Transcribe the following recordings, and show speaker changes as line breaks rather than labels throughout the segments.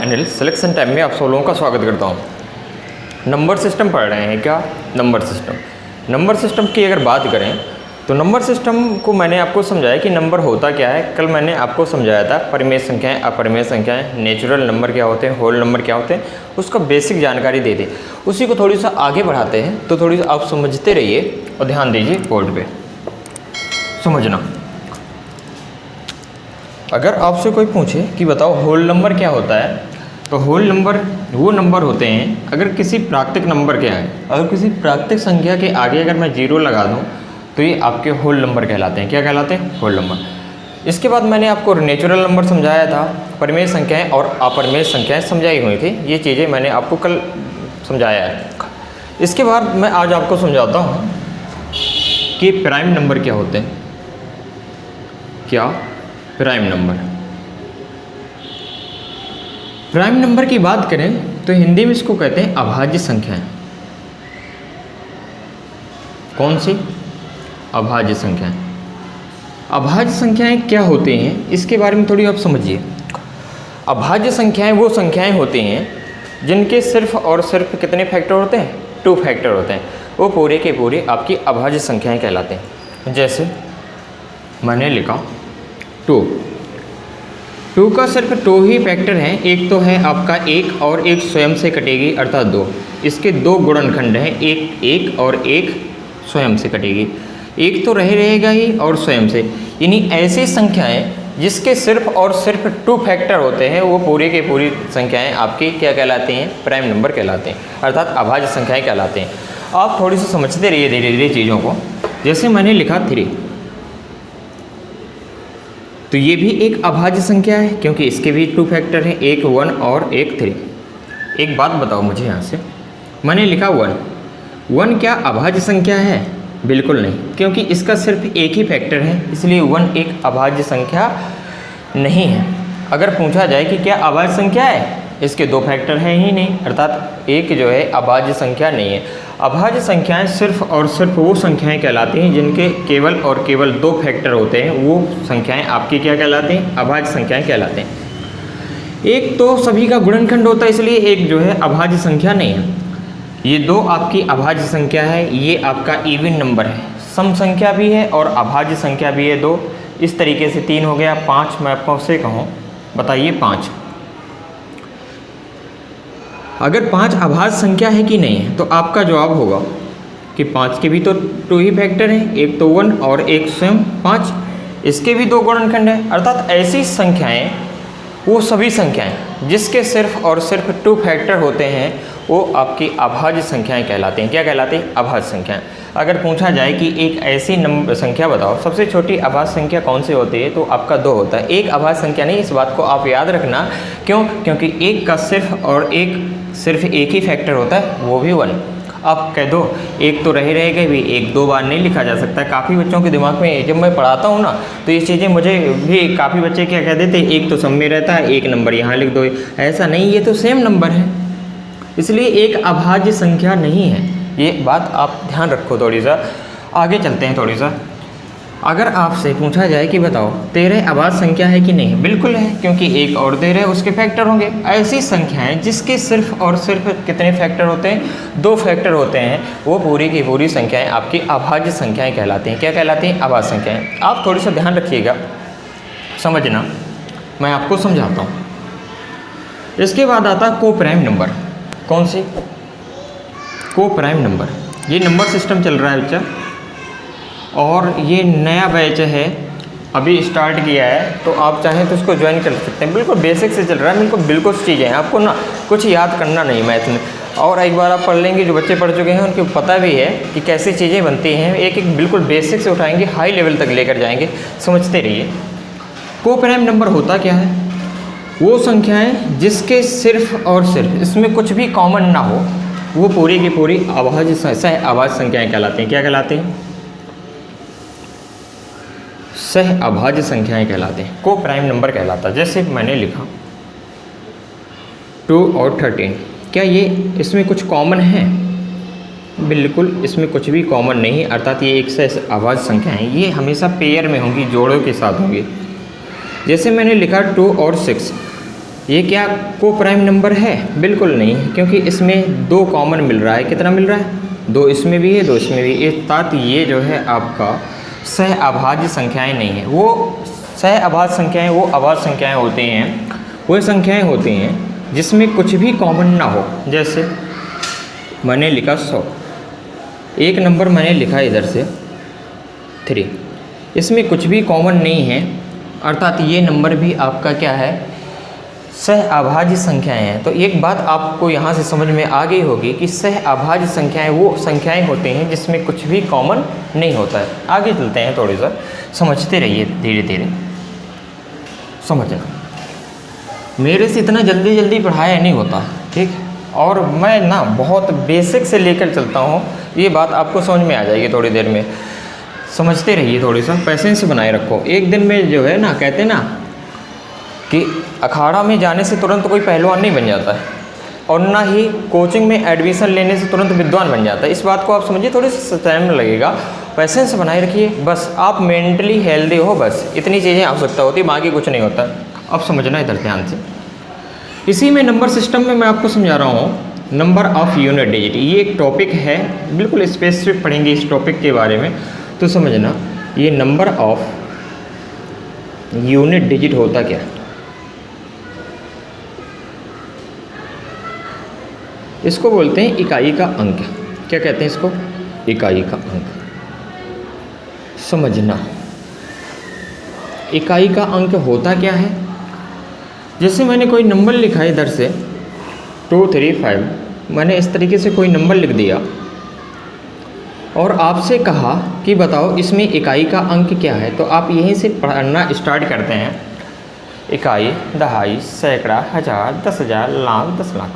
Anil selection time में आप सब लोगों का स्वागत करता हूँ। नंबर सिस्टम पढ़ रहे हैं क्या? नंबर सिस्टम की अगर बात करें तो नंबर सिस्टम को मैंने आपको समझाया कि नंबर होता क्या है। कल मैंने आपको समझाया था परिमेय संख्याएं, अपरिमेय संख्याएं, नेचुरल नंबर क्या होते हैं, होल नंबर क्या होते हैं, उसका बेसिक जानकारी दे दी। उसी को थोड़ी सा आगे बढ़ाते हैं, तो थोड़ी सा आप समझते रहिए और ध्यान दीजिए बोर्ड पे समझना। अगर आपसे कोई पूछे कि बताओ होल नंबर क्या होता है, तो होल नंबर वो नंबर होते हैं अगर किसी प्राकृतिक नंबर के आए, अगर किसी प्राकृतिक संख्या के आगे अगर मैं जीरो लगा दूं तो ये आपके होल नंबर कहलाते हैं। क्या कहलाते हैं? Whole number. इसके बाद मैंने आपको नेचुरल नंबर समझाया था, परिमेय संख्याएं और अपरिमेय संख्याएं समझाई हुई थी। ये चीज़ें मैंने आपको कल समझाया है। इसके बाद मैं आज आपको समझाता हूँ कि प्राइम नंबर क्या होते हैं। क्या? Prime number. प्राइम नंबर की बात करें तो हिंदी में इसको कहते हैं अभाज्य संख्याएं। कौन सी? अभाज्य संख्याएं। अभाज्य संख्याएं क्या होती हैं इसके बारे में थोड़ी आप समझिए। अभाज्य संख्याएं वो संख्याएं होती हैं जिनके सिर्फ और सिर्फ कितने फैक्टर होते हैं? 2 फैक्टर होते हैं। वो पूरे के पूरे आपकी अभाज्य संख्याएं कहलाते हैं। जैसे मैंने लिखा 2 का सिर्फ 2 ही फैक्टर हैं। एक तो है आपका 1 और 1 स्वयं से कटेगी अर्थात 2। इसके 2 गुणनखंड हैं, एक और एक स्वयं से कटेगी। एक तो रहेगा ही और स्वयं से। यानी ऐसी संख्याएं जिसके सिर्फ और सिर्फ 2 फैक्टर होते हैं वो पूरी की पूरी संख्याएं आपकी क्या कहलाती हैं? प्राइम नंबर कहलाते हैं, अर्थात अभाज्य संख्याएं कहलाते हैं। आप थोड़ी सी समझते रहिए धीरे धीरे चीज़ों को। जैसे मैंने लिखा 3, तो ये भी एक अभाज्य संख्या है क्योंकि इसके भी 2 फैक्टर हैं, एक 1 और एक 3। एक बात बताओ मुझे यहाँ से, मैंने लिखा 1 क्या अभाज्य संख्या है? बिल्कुल नहीं, क्योंकि इसका सिर्फ एक ही फैक्टर है, इसलिए 1 एक अभाज्य संख्या नहीं है। अगर पूछा जाए कि क्या अभाज्य संख्या है, इसके 2 फैक्टर हैं ही नहीं, अर्थात एक जो है अभाज्य संख्या नहीं है। अभाज्य संख्याएं सिर्फ और सिर्फ वो संख्याएं कहलाती हैं जिनके केवल और केवल 2 फैक्टर होते हैं। वो संख्याएं आपकी क्या कहलाती हैं? अभाज्य संख्याएं कहलाते हैं। एक तो सभी का गुणनखंड होता है, इसलिए एक जो है अभाज्य संख्या नहीं है। ये 2 आपकी अभाज्य संख्या है, ये आपका इवन नंबर है। सम संख्या भी है और अभाज्य संख्या भी है 2। इस तरीके से 3 हो गया। 5 मैं आपसे कहूँ, बताइए 5। अगर 5 अभाज्य संख्या है कि नहीं है, तो आपका जवाब होगा कि 5 के भी तो 2 ही फैक्टर हैं, एक तो 1 और एक स्वयं 5। इसके भी 2 गुणनखंड हैं, अर्थात ऐसी संख्याएं वो सभी संख्याएं जिसके सिर्फ और सिर्फ 2 फैक्टर होते हैं वो आपकी अभाज्य संख्याएं कहलाती हैं। क्या कहलाती हैं? अभाज्य संख्याएं। अगर पूछा जाए कि एक ऐसी नंबर संख्या बताओ, सबसे छोटी अभाज्य संख्या कौन सी होती है, तो आपका 2 होता है। एक अभाज्य संख्या नहीं, इस बात को आप याद रखना। क्यों? क्योंकि एक का सिर्फ एक ही फैक्टर होता है, वो भी 1। आप कह दो एक तो रहेगा भी, एक 2 बार नहीं लिखा जा सकता। काफ़ी बच्चों के दिमाग में जब मैं पढ़ाता हूँ ना, तो ये चीज़ें मुझे भी काफ़ी बच्चे क्या कह देते, एक तो सब में रहता है, एक नंबर यहाँ लिख दो। ऐसा नहीं, ये तो सेम नंबर है, इसलिए एक अभाज्य संख्या नहीं है। ये बात आप ध्यान रखो। थोड़ी सा आगे चलते हैं। थोड़ी सा अगर आपसे पूछा जाए कि बताओ 13 अभाज्य संख्या है कि नहीं, बिल्कुल है, क्योंकि 1 और 13 उसके फैक्टर होंगे। ऐसी संख्याएं जिसके सिर्फ और सिर्फ कितने फैक्टर होते हैं? 2 फैक्टर होते हैं, वो पूरी की पूरी संख्याएं आपकी अभाज्य संख्याएं कहलाती हैं। क्या कहलाती हैं? अभाज्य संख्याएं। आप थोड़ी सा ध्यान रखिएगा, समझना, मैं आपको समझाता हूँ। इसके बाद आता है कोप्राइम नंबर। कौन सी? Coprime number. ये नंबर सिस्टम चल रहा है बच्चा, और ये नया बैच है, अभी स्टार्ट किया है, तो आप चाहें तो इसको ज्वाइन कर सकते हैं। बिल्कुल बेसिक से चल रहा है, बिल्कुल चीज़ें हैं, आपको ना कुछ याद करना नहीं मैथ में। और एक बार आप पढ़ लेंगे, जो बच्चे पढ़ चुके हैं उनको पता भी है कि कैसी चीज़ें बनती हैं। एक एक बिल्कुल बेसिक से उठाएंगे, हाई लेवल तक लेकर जाएंगे, समझते रहिए। कोप्राइम नंबर होता क्या है? वो संख्याएं जिसके सिर्फ और सिर्फ इसमें कुछ भी कॉमन ना हो, वो पूरी की पूरी अभाज्य संख्याएं कहलाती हैं। क्या कहलाती हैं? सह अभाज्य संख्याएं कहलाते हैं। कोप्राइम नंबर कहलाता है। जैसे मैंने लिखा 2 और 13, क्या ये इसमें कुछ कॉमन है? बिल्कुल इसमें कुछ भी कॉमन नहीं, अर्थात ये एक सह अभाज्य संख्या है। ये हमेशा पेयर में होंगी, जोड़ों के साथ होंगी। जैसे मैंने लिखा 2 और 6, ये क्या को प्राइम नंबर है? बिल्कुल नहीं है, क्योंकि इसमें 2 कॉमन मिल रहा है। कितना मिल रहा है? 2 इसमें भी है, 2 इसमें भी। अर्थात ये जो है आपका सह अभाज्य संख्याएं नहीं है। वो सह अभाज्य संख्याएं वो अभाज्य संख्याएं होती हैं, वो संख्याएं होती हैं जिसमें कुछ भी कॉमन ना हो। जैसे मैंने लिखा 100, एक नंबर मैंने लिखा इधर से 3, इसमें कुछ भी कॉमन नहीं है, अर्थात ये नंबर भी आपका क्या है? सह अभाज्य संख्याएं हैं। तो एक बात आपको यहाँ से समझ में आ गई होगी कि सह अभाज्य संख्याएं वो संख्याएं होती हैं जिसमें कुछ भी कॉमन नहीं होता है। आगे चलते हैं, थोड़ी सा समझते रहिए, धीरे धीरे समझना। मेरे से इतना जल्दी जल्दी पढ़ाया नहीं होता, ठीक। और मैं ना बहुत बेसिक से लेकर चलता हूँ, ये बात आपको समझ में आ जाएगी थोड़ी देर में। समझते रहिए, थोड़ी सा पेशेंस बनाए रखो। एक दिन में जो है ना, कहते हैं ना कि अखाड़ा में जाने से तुरंत कोई पहलवान नहीं बन जाता है, और ना ही कोचिंग में एडमिशन लेने से तुरंत विद्वान बन जाता है। इस बात को आप समझिए, थोड़ी सी टाइम लगेगा, पेशेंस बनाए रखिए। बस आप मेंटली हेल्दी हो, बस इतनी चीज़ें आवश्यकता होती है, बाकी कुछ नहीं होता। अब समझना इधर ध्यान से। इसी में नंबर सिस्टम में मैं आपको समझा रहा हूँ नंबर ऑफ यूनिट डिजिट। ये एक टॉपिक है, बिल्कुल स्पेसिफिक पढ़ेंगे इस टॉपिक के बारे में, तो समझना ये नंबर ऑफ यूनिट डिजिट होता क्या। इसको बोलते हैं इकाई का अंक। क्या कहते हैं इसको? इकाई का अंक। समझना इकाई का अंक होता क्या है। जैसे मैंने कोई नंबर लिखा है इधर से 235, मैंने इस तरीके से कोई नंबर लिख दिया और आपसे कहा कि बताओ इसमें इकाई का अंक क्या है, तो आप यहीं से पढ़ना स्टार्ट करते हैं। इकाई, दहाई, सैकड़ा, हज़ार, 10,000, लाख, 10 लाख,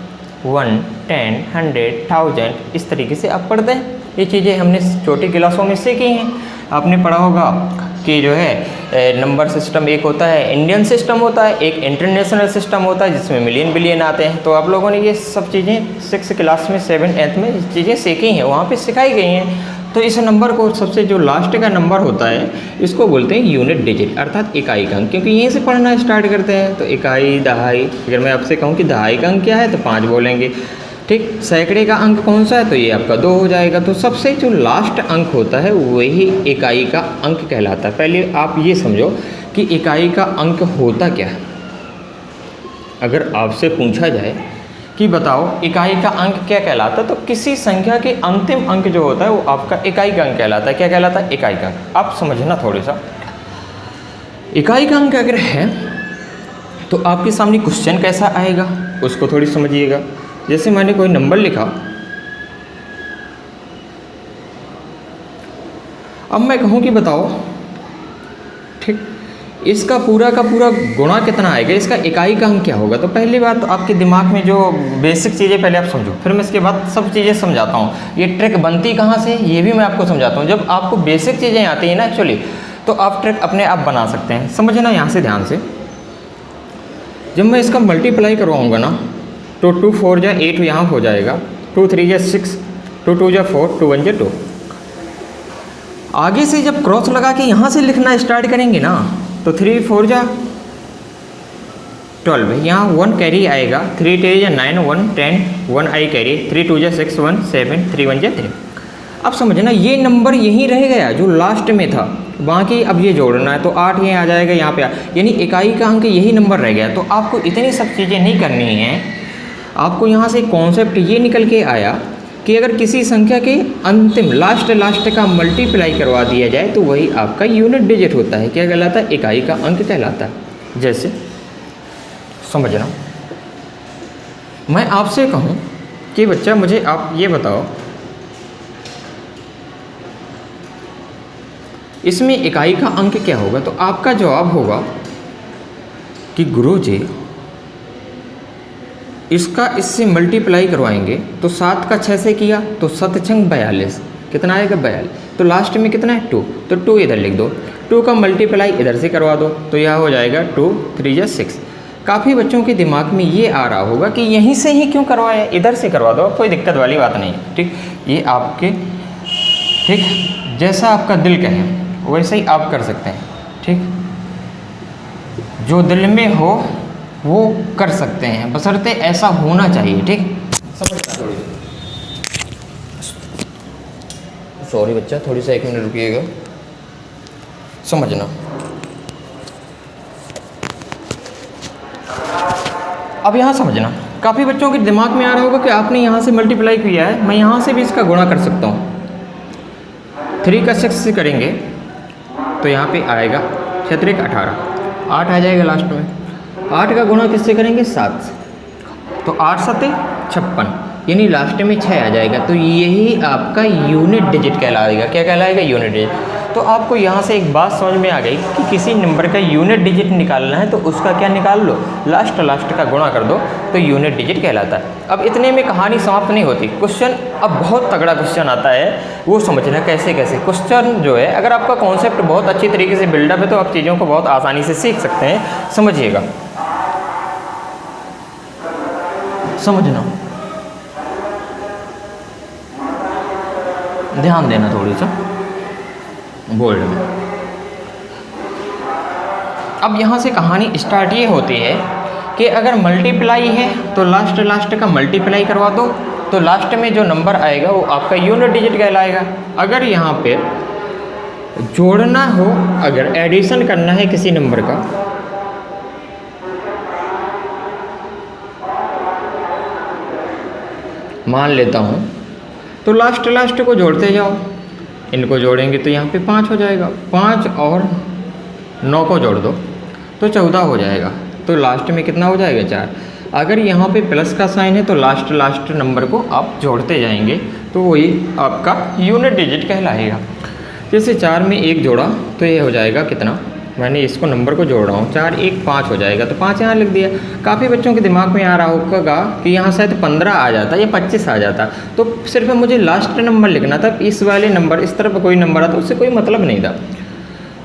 1, 10, 100, 1000, इस तरीके से आप पढ़ते हैं। ये चीज़ें हमने छोटी क्लासों में सीखी हैं। आपने पढ़ा होगा कि जो है नंबर सिस्टम एक होता है इंडियन सिस्टम होता है, एक इंटरनेशनल सिस्टम होता है जिसमें मिलियन बिलियन आते हैं। तो आप लोगों ने ये सब चीज़ें 6 क्लास में 7, 8 में चीज़ें सीखी हैं, वहाँ पे सिखाई गई हैं। तो इस नंबर को सबसे जो लास्ट का नंबर होता है इसको बोलते हैं यूनिट डिजिट, अर्थात इकाई का अंक, क्योंकि यहीं से पढ़ना स्टार्ट करते हैं। तो इकाई, दहाई, अगर मैं आपसे कहूँ कि दहाई का अंक क्या है तो 5 बोलेंगे, ठीक। सैकड़े का अंक कौन सा है तो ये आपका 2 हो जाएगा। तो सबसे जो लास्ट अंक होता है वही इकाई का अंक कहलाता है। पहले आप ये समझो कि इकाई का अंक होता क्या है। अगर आपसे पूछा जाए कि बताओ इकाई का अंक क्या कहलाता है, तो किसी संख्या के अंतिम अंक जो होता है वो आपका इकाई का अंक कहलाता है। क्या कहलाता है? इकाई का अंक। आप समझना थोड़ा सा, इकाई का अंक अगर है तो आपके सामने क्वेश्चन कैसा आएगा उसको थोड़ी समझिएगा। जैसे मैंने कोई नंबर लिखा, अब मैं कहूँ कि बताओ, ठीक, इसका पूरा का पूरा गुणा कितना आएगा, इसका इकाई का अंक क्या होगा। तो पहली बात तो आपके दिमाग में जो बेसिक चीज़ें पहले आप समझो, फिर मैं इसके बाद सब चीज़ें समझाता हूँ। ये ट्रिक बनती कहाँ से ये भी मैं आपको समझाता हूँ। जब आपको बेसिक चीज़ें आती हैं ना एक्चुअली, तो आप ट्रिक अपने आप बना सकते हैं। समझना यहाँ से ध्यान से। जब मैं इसका मल्टीप्लाई करवाऊँगा ना तो 2 4 जा 8 यहाँ हो जाएगा, 2 3 जा 6, 2 2 जा 4, 2 1 जा 2। आगे से जब क्रॉस लगा के यहाँ से लिखना स्टार्ट करेंगे ना तो 3 4 जा 12, यहाँ 1 कैरी आएगा, 3 3 जा 9, 1 10, 1 आई कैरी, 3 2 जा 6, 1 7, 3 1 जा 3। अब समझना ये नंबर यहीं रह गया जो लास्ट में था, बाकी अब ये जोड़ना है तो 8 ये आ जाएगा यहाँ पे, यानी इकाई का अंक यही नंबर रह गया। तो आपको इतनी सब चीज़ें नहीं करनी हैं। आपको यहाँ से कॉन्सेप्ट ये निकल के आया कि अगर किसी संख्या के अंतिम लास्ट का मल्टीप्लाई करवा दिया जाए तो वही आपका यूनिट डिजिट होता है। क्या कहलाता है? इकाई का अंक कहलाता है। जैसे समझना, मैं आपसे कहूँ कि बच्चा मुझे आप ये बताओ इसमें इकाई का अंक क्या होगा, तो आपका जवाब होगा कि गुरुजी इसका इससे मल्टीप्लाई करवाएंगे तो 7 का 6 से किया तो 7 छंग 42, कितना आएगा 42। तो लास्ट में कितना है 2, तो 2 इधर लिख दो, 2 का मल्टीप्लाई इधर से करवा दो तो यह हो जाएगा 2 3 जा 6। काफ़ी बच्चों के दिमाग में ये आ रहा होगा कि यहीं से ही क्यों करवाया, इधर से करवा दो, कोई दिक्कत वाली बात नहीं, ठीक। ये आपके, ठीक, जैसा आपका दिल कहे वैसे ही आप कर सकते हैं, ठीक। जो दिल में हो वो कर सकते हैं, बशर्ते ऐसा होना चाहिए। ठीक, समझना थोड़ी, सॉरी बच्चा, थोड़ी सा 1 मिनट रुकिएगा, समझना। अब यहाँ समझना, काफ़ी बच्चों के दिमाग में आ रहा होगा कि आपने यहाँ से मल्टीप्लाई किया है, मैं यहाँ से भी इसका गुणा कर सकता हूँ। 3 का 6 से करेंगे तो यहाँ पे आएगा 6 3 18, 8 आ जाएगा लास्ट में। 8 का गुणा किससे करेंगे? 7 से, तो 8 7 56, यानी लास्ट में 6 आ जाएगा। तो यही आपका यूनिट डिजिट कहलाएगा। क्या कहलाएगा? Unit digit. तो आपको यहाँ से एक बात समझ में आ गई कि किसी नंबर का यूनिट डिजिट निकालना है तो उसका क्या निकाल लो? लास्ट का गुणा कर दो, तो यूनिट डिजिट कहलाता है। अब इतने में कहानी समाप्त नहीं होती। क्वेश्चन अब बहुत तगड़ा क्वेश्चन आता है, वो समझना कैसे कैसे। क्वेश्चन जो है, अगर आपका कॉन्सेप्ट बहुत अच्छी तरीके से बिल्डअप है तो आप चीज़ों को बहुत आसानी से सीख सकते हैं। समझिएगा, समझना, ध्यान देना थोड़ी सा बोल्ड में। अब यहाँ से कहानी स्टार्ट ये होती है कि अगर मल्टीप्लाई है तो लास्ट का मल्टीप्लाई करवा दो, तो लास्ट में जो नंबर आएगा वो आपका यूनिट डिजिट कहलाएगा। अगर यहाँ पे जोड़ना हो, अगर एडिशन करना है किसी नंबर का, मान लेता हूँ, तो लास्ट को जोड़ते जाओ। इनको जोड़ेंगे तो यहाँ पे 5 हो जाएगा, 5 और 9 को जोड़ दो तो 14 हो जाएगा। तो लास्ट में कितना हो जाएगा? 4। अगर यहाँ पे प्लस का साइन है तो लास्ट नंबर को आप जोड़ते जाएंगे तो वही आपका यूनिट डिजिट कहलाएगा। जैसे 4 में 1 जोड़ा तो ये हो जाएगा कितना? मैंने इसको नंबर को जोड़ रहा हूँ, 4 1 5 हो जाएगा, तो 5 यहाँ लिख दिया। काफ़ी बच्चों के दिमाग में आ रहा होगा कि यहाँ शायद 15 आ जाता या 25 आ जाता, तो सिर्फ मुझे लास्ट नंबर लिखना था। इस वाले नंबर, इस तरफ कोई नंबर आता उससे कोई मतलब नहीं था।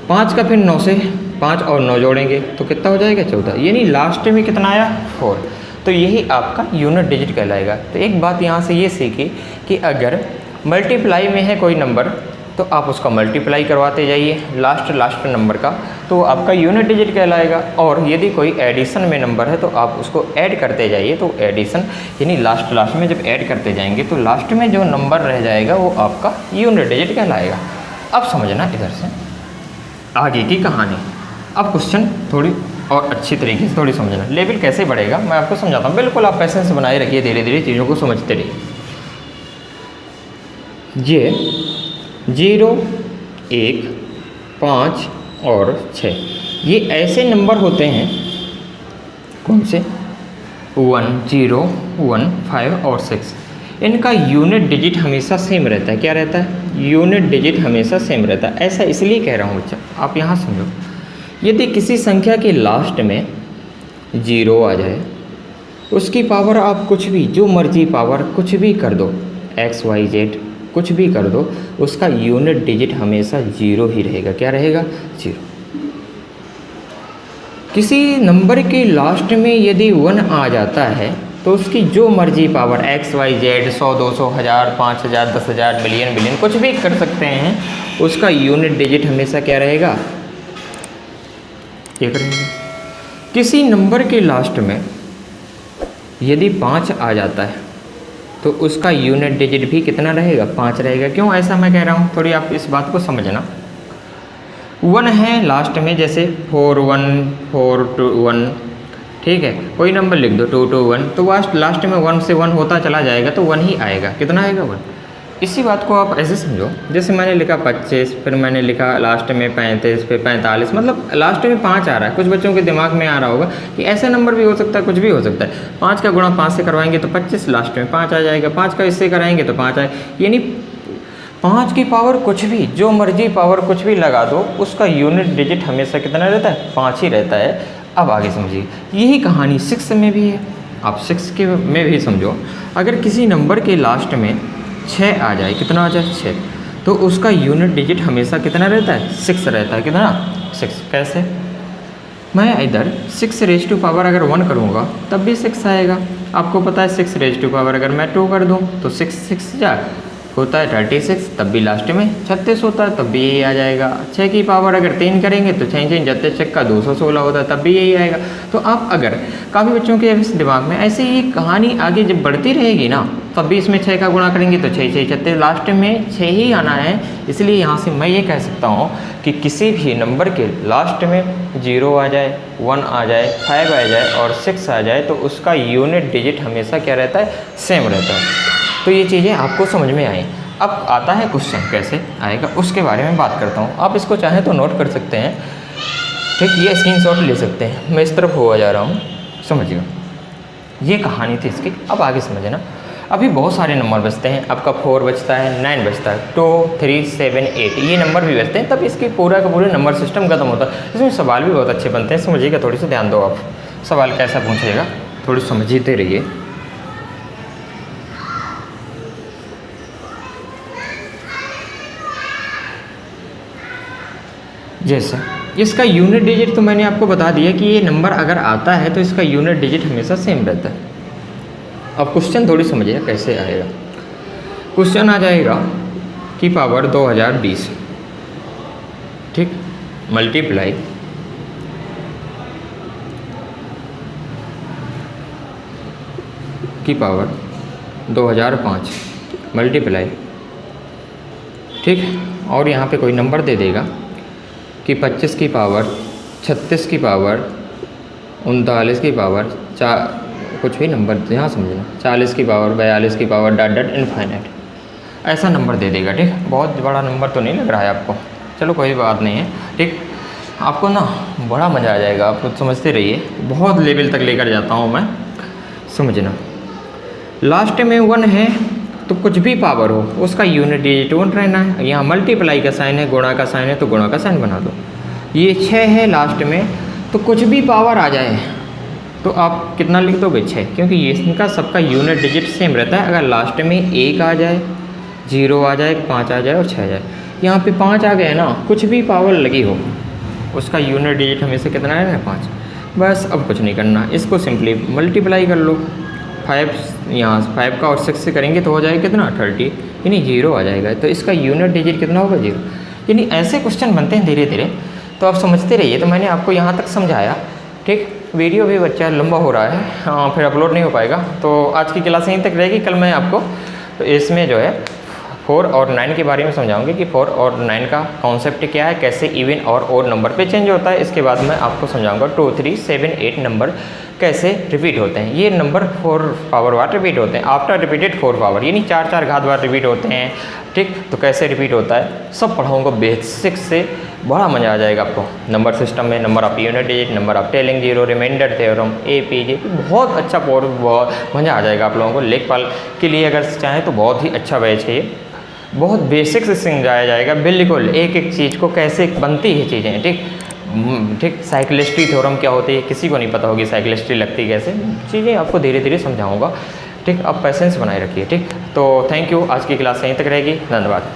5 का फिर 9 से 5 और 9 जोड़ेंगे तो कितना हो जाएगा? 14, यानी लास्ट में कितना आया? 4। तो यही आपका यूनिट डिजिट कहलाएगा। तो एक बात यहाँ से ये सीखी कि अगर मल्टीप्लाई में है कोई नंबर तो आप उसका मल्टीप्लाई करवाते जाइए लास्ट नंबर का, तो आपका यूनिट डिजिट कहलाएगा। और यदि कोई एडिशन में नंबर है तो आप उसको ऐड करते जाइए, तो एडिशन यानी लास्ट में जब ऐड करते जाएंगे तो लास्ट में जो नंबर रह जाएगा वो आपका यूनिट डिजिट कहलाएगा। अब समझना इधर से आगे की कहानी। अब क्वेश्चन थोड़ी और अच्छी तरीके से थोड़ी समझना, लेवल कैसे बढ़ेगा मैं आपको समझाता हूँ। बिल्कुल आप पेशेंस बनाए रखिए, धीरे धीरे चीज़ों को समझते रहिए। ये 0 1 5 और 6 ये ऐसे नंबर होते हैं, कौन से? 1 0 1 5 और 6। इनका यूनिट डिजिट हमेशा सेम रहता है। क्या रहता है? यूनिट डिजिट हमेशा सेम रहता है। ऐसा इसलिए कह रहा हूँ बच्चा, आप यहाँ समझो। यदि किसी संख्या के लास्ट में 0 आ जाए, उसकी पावर आप कुछ भी, जो मर्जी पावर कुछ भी कर दो, x y z कुछ भी कर दो, उसका यूनिट डिजिट हमेशा 0 ही रहेगा। क्या रहेगा? 0। किसी नंबर के लास्ट में यदि 1 आ जाता है तो उसकी जो मर्जी power x y z 100 200 1000 5000 10,000 million billion कुछ भी कर सकते हैं, उसका यूनिट डिजिट हमेशा क्या रहेगा? ये करेंगे। किसी नंबर के लास्ट में यदि 5 आ जाता है तो उसका यूनिट डिजिट भी कितना रहेगा? 5 रहेगा। क्यों ऐसा मैं कह रहा हूँ, थोड़ी आप इस बात को समझना। 1 है लास्ट में, जैसे 4 1 4 2 1, ठीक है, कोई नंबर लिख दो 2 2 1, तो लास्ट में 1 से 1 होता चला जाएगा तो 1 ही आएगा। कितना आएगा? 1। इसी बात को आप ऐसे समझो, जैसे मैंने लिखा 25, फिर मैंने लिखा लास्ट में 35, फिर 45, मतलब लास्ट में 5 आ रहा है। कुछ बच्चों के दिमाग में आ रहा होगा कि ऐसा नंबर भी हो सकता है, कुछ भी हो सकता है। 5 का गुणा 5 से करवाएंगे तो 25, लास्ट में 5 आ जाएगा। 5 का इससे कराएंगे तो 5 आए, यानी 5 की पावर कुछ भी, जो मर्जी पावर कुछ भी लगा दो, उसका यूनिट डिजिट हमेशा कितना रहता है? 5 ही रहता है। अब आगे समझिए, यही कहानी 6 में भी है। आप 6 के में भी समझो, अगर किसी नंबर के लास्ट में 6 आ जाए, कितना आ जाए? 6, तो उसका यूनिट डिजिट हमेशा कितना रहता है? 6 रहता है। कितना? 6। कैसे? मैं इधर 6 रेज़ टू पावर अगर 1 करूँगा तब भी 6 आएगा। आपको पता है 6 रेज़ टू पावर अगर मैं 2 कर दूँ तो 6 6 जा होता है 36, तब भी लास्ट में 36 होता है, तब भी यही आ जाएगा। 6 की पावर अगर 3 करेंगे तो 6 6 36 का 216 होता है, तब भी यही आएगा। तो आप अगर काफ़ी बच्चों के दिमाग में ऐसे ही कहानी आगे जब बढ़ती रहेगी ना, तब भी इसमें 6 का गुणा करेंगे तो 6 6 36, लास्ट में 6 ही आना है। इसलिए यहाँ से मैं ये कह सकता हूँ कि किसी भी नंबर के लास्ट में 0 आ जाए, 1 आ जाए, 5 आ जाए और 6 आ जाए तो उसका यूनिट डिजिट हमेशा क्या रहता है, सेम रहता है। तो ये चीज़ें आपको समझ में आई। अब आता है क्वेश्चन कैसे आएगा उसके बारे में बात करता हूँ। आप इसको चाहें तो नोट कर सकते हैं, ठीक, ये स्क्रीनशॉट ले सकते हैं। मैं इस तरफ हुआ जा रहा हूँ, समझिएगा। ये कहानी थी इसकी। अब आगे समझना। अभी बहुत सारे नंबर बचते हैं, आपका 4 बचता है, 9 बचता है, 2 3 7 8 ये नंबर भी बचते हैं। तब इसकी पूरा का पूरा नंबर सिस्टम खत्म होता है। इसमें सवाल भी बहुत अच्छे बनते हैं, समझिएगा। थोड़ी सी ध्यान दो आप, सवाल कैसा पूछिएगा थोड़ी समझते रहिए। जैसे इसका यूनिट डिजिट तो मैंने आपको बता दिया कि ये नंबर अगर आता है तो इसका यूनिट डिजिट हमेशा सेम रहता है। अब क्वेश्चन थोड़ी समझिए कैसे आएगा। क्वेश्चन आ जाएगा की पावर 2020, ठीक, मल्टीप्लाई की पावर 2005 मल्टीप्लाई, ठीक, और यहाँ पे कोई नंबर दे देगा कि 25 की पावर 36 की पावर 39 की पावर कुछ भी नंबर यहाँ समझना, 40 की पावर 42 की पावर डॉट डॉट इनफाइनाइट, ऐसा नंबर दे देगा, ठीक। बहुत बड़ा नंबर तो नहीं लग रहा है आपको, चलो कोई बात नहीं है, ठीक। आपको ना बड़ा मज़ा आ जाएगा, आप कुछ समझते रहिए। बहुत लेवल तक लेकर जाता हूँ मैं, समझना। लास्ट में 1 है तो कुछ भी पावर हो उसका यूनिट डिजिट 1 रहना है। यहाँ मल्टीप्लाई का साइन है, गुणा का साइन है तो गुणा का साइन बना दो। ये 6 है लास्ट में, तो कुछ भी पावर आ जाए तो आप कितना लिख दोगे, 6, क्योंकि ये इनका सबका यूनिट डिजिट सेम रहता है। अगर लास्ट में 1 आ जाए, 0 आ जाए, 5 आ जाए और 6 आ जाए, यहाँ पे 5 आ गए ना, कुछ भी पावर लगी हो उसका यूनिट डिजिट हमेशा कितना है, 5। बस अब कुछ नहीं करना, इसको सिंपली मल्टीप्लाई कर लो। 5 यहाँ 5 का और 6 से करेंगे तो हो जाएगा कितना, 30, यानी 0 आ जाएगा। तो इसका यूनिट डिजिट कितना होगा, 0। यानी ऐसे क्वेश्चन बनते हैं धीरे धीरे, तो आप समझते रहिए। तो मैंने आपको यहाँ तक समझाया, ठीक। वीडियो भी बच्चा लंबा हो रहा है, फिर अपलोड नहीं हो पाएगा, तो आज की क्लास यहीं तक रहेगी। कल मैं आपको तो इसमें जो है 4 और 9 के बारे में समझाऊंगी कि 4 और 9 का कॉन्सेप्ट क्या है, कैसे इवन और ओड नंबर पे चेंज होता है। इसके बाद मैं आपको समझाऊंगा 2 3 7 8 नंबर कैसे रिपीट होते हैं। ये नंबर 4 पावर बार रिपीट होते हैं, आफ्टर रिपीटेड 4 पावर, यानी 4 4 घात बार रिपीट होते हैं, ठीक। तो कैसे रिपीट होता है सब पढ़ाऊँगा बेसिक से, बड़ा मज़ा आ जाएगा आपको। नंबर सिस्टम में number of unit digit, number of tailing zero, remainder theorem, APJ, बहुत अच्छा कोर्स, बहुत मज़ा आ जाएगा आप लोगों को। लेखपाल के लिए अगर चाहें तो बहुत ही अच्छा बैच है ये, बहुत बेसिक से समझाया जाएगा, बिल्कुल एक एक चीज़ को कैसे बनती है चीज़ें, ठीक ठीक। साइक्लिस्ट्री थ्योरम क्या होती है किसी को नहीं पता होगी, साइक्लिस्ट्री लगती कैसे, चीज़ें आपको धीरे धीरे समझाऊंगा, ठीक। आप पेशेंस बनाए रखिए, ठीक। तो थैंक यू, आज की क्लास यहीं तक रहेगी, धन्यवाद।